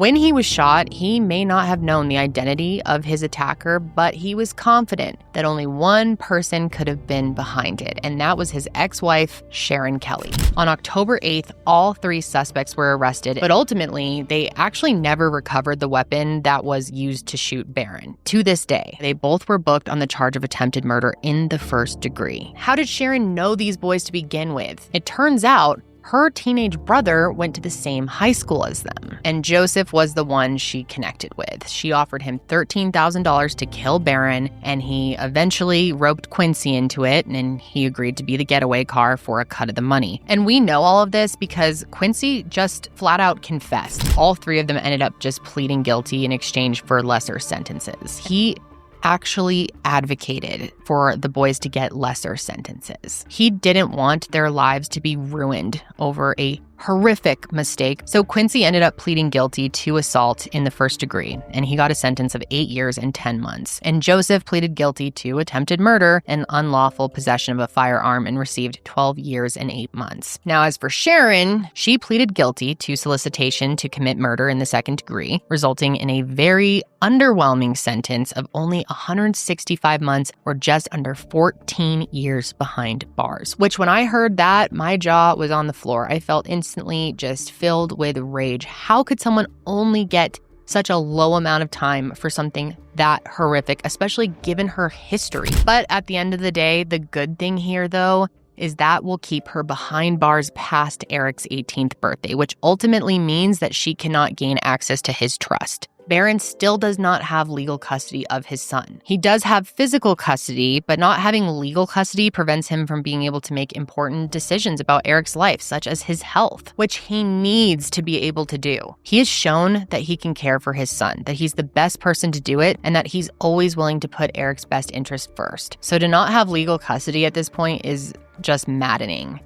When he was shot, he may not have known the identity of his attacker, but he was confident that only one person could have been behind it, and that was his ex-wife, Shaerin Kelly. On October 8th, all 3 suspects were arrested, but ultimately, they actually never recovered the weapon that was used to shoot Barron. To this day, they both were booked on the charge of attempted murder in the first degree. How did Shaerin know these boys to begin with? It turns out her teenage brother went to the same high school as them, and Joseph was the one she connected with. She offered him $13,000 to kill Barron, and he eventually roped Quincy into it, and he agreed to be the getaway car for a cut of the money. And we know all of this because Quincy just flat out confessed. All 3 of them ended up just pleading guilty in exchange for lesser sentences. He actually advocated for the boys to get lesser sentences. He didn't want their lives to be ruined over a horrific mistake. So Quincy ended up pleading guilty to assault in the first degree, and he got a sentence of 8 years and 10 months. And Joseph pleaded guilty to attempted murder and unlawful possession of a firearm and received 12 years and 8 months. Now, as for Shaerin, she pleaded guilty to solicitation to commit murder in the second degree, resulting in a very underwhelming sentence of only 165 months, or just under 14 years behind bars. Which, when I heard that, my jaw was on the floor. I felt instantly just filled with rage. How could someone only get such a low amount of time for something that horrific, especially given her history? But at the end of the day, the good thing here, though, is that will keep her behind bars past Eric's 18th birthday, which ultimately means that she cannot gain access to his trust. Barron still does not have legal custody of his son. He does have physical custody, but not having legal custody prevents him from being able to make important decisions about Eric's life, such as his health, which he needs to be able to do. He has shown that he can care for his son, that he's the best person to do it, and that he's always willing to put Eric's best interest first. So to not have legal custody at this point is just maddening.